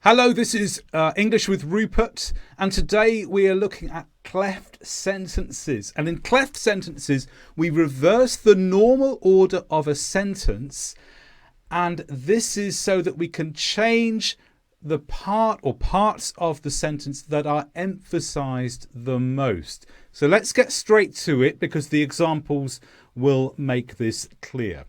Hello, this is English with Rupert, and today we are looking at cleft sentences. And in cleft sentences, we reverse the normal order of a sentence, and this is so that we can change the part or parts of the sentence that are emphasized the most. So let's get straight to it because the examples will make this clear.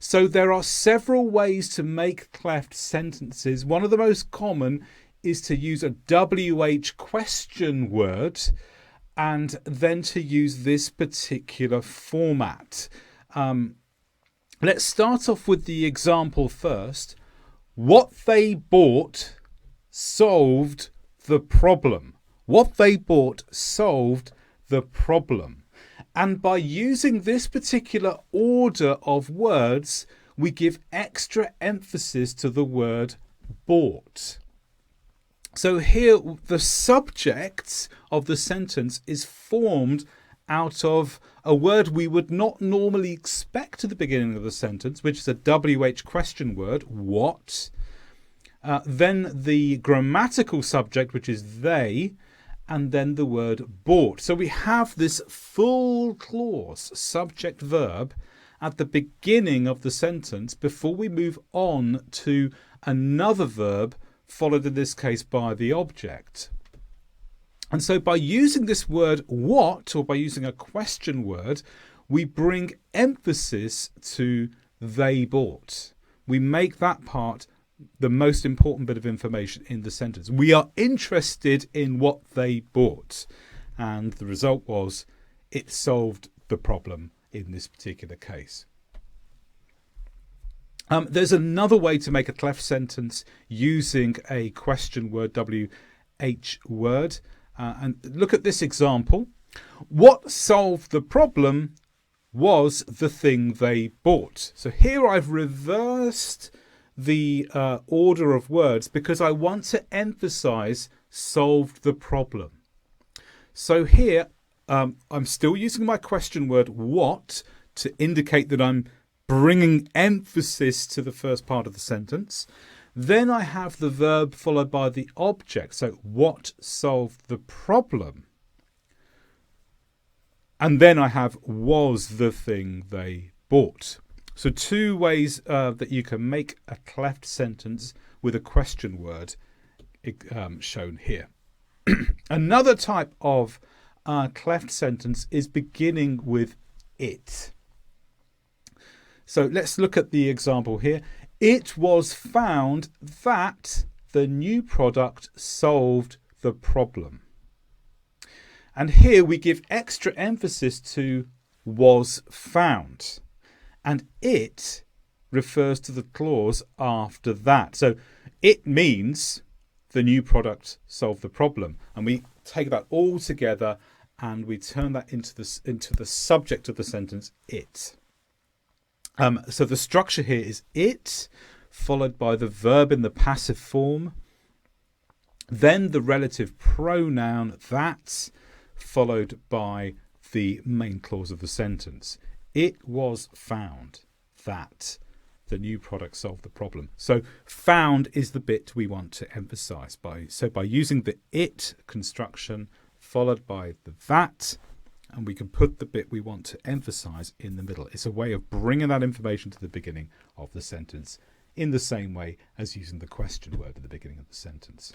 So there are several ways to make cleft sentences. One of the most common is to use a WH question word and then to use this particular format. Let's start off with the example first. What they bought solved the problem. What they bought solved the problem. And by using this particular order of words, we give extra emphasis to the word bought. So here, the subject of the sentence is formed out of a word we would not normally expect at the beginning of the sentence, which is a WH question word, what. Then the grammatical subject, which is they, and then the word bought. So we have this full clause, subject verb, at the beginning of the sentence before we move on to another verb, followed in this case by the object. And so by using this word what, or by using a question word, we bring emphasis to they bought. We make that part the most important bit of information in the sentence. We are interested in what they bought, and the result was it solved the problem in this particular case. There's another way to make a cleft sentence using a question word, WH word, and look at this example. What solved the problem was the thing they bought. So here I've reversed the order of words because I want to emphasize solved the problem. So here I'm still using my question word what to indicate that I'm bringing emphasis to the first part of the sentence. Then I have the verb followed by the object. So what solved the problem? And then I have was the thing they bought. So two ways that you can make a cleft sentence with a question word shown here. Another type of cleft sentence is beginning with it. So let's look at the example here. It was found that the new product solved the problem. And here we give extra emphasis to was found. And it refers to the clause after that. So it means the new product solved the problem. And we take that all together and we turn that into the subject of the sentence, it. So the structure here is it, followed by the verb in the passive form, then the relative pronoun that, followed by the main clause of the sentence. It was found that the new product solved the problem. So found is the bit we want to emphasize. By using the it construction followed by the that, and we can put the bit we want to emphasize in the middle. It's a way of bringing that information to the beginning of the sentence in the same way as using the question word at the beginning of the sentence.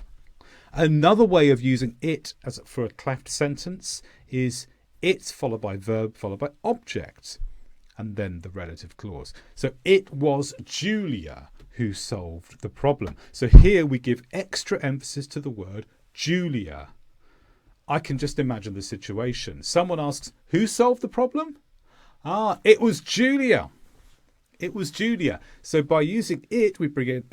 Another way of using it as for a cleft sentence is it followed by verb followed by object and then the relative clause. So it was Julia who solved the problem. So here we give extra emphasis to the word Julia. I can just imagine the situation. Someone asks, who solved the problem? It was Julia. It was Julia. So by using it, we bring in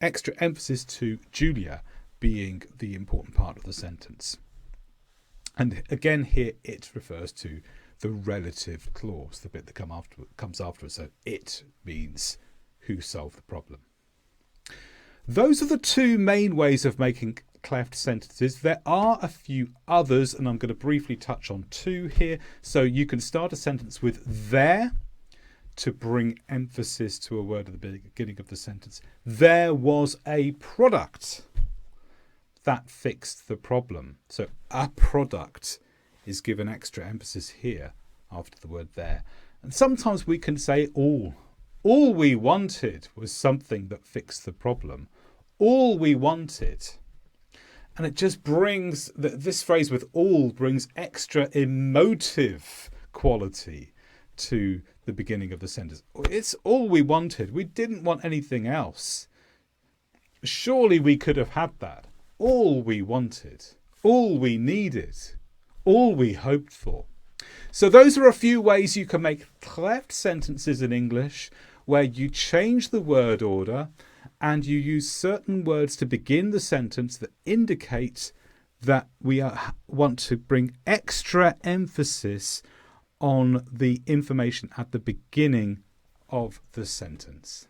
extra emphasis to Julia being the important part of the sentence. And again, here it refers to the relative clause, the bit that comes afterwards. So it means who solved the problem. Those are the two main ways of making cleft sentences. There are a few others, and I'm going to briefly touch on two here. So you can start a sentence with there to bring emphasis to a word at the beginning of the sentence. There was a product that fixed the problem. So a product is given extra emphasis here after the word there. And sometimes we can say all. All we wanted was something that fixed the problem. All we wanted. And it just brings, this phrase with all brings extra emotive quality to the beginning of the sentence. It's all we wanted. We didn't want anything else. Surely we could have had that. All we wanted, all we needed, all we hoped for. So those are a few ways you can make cleft sentences in English where you change the word order and you use certain words to begin the sentence that indicate that we want to bring extra emphasis on the information at the beginning of the sentence.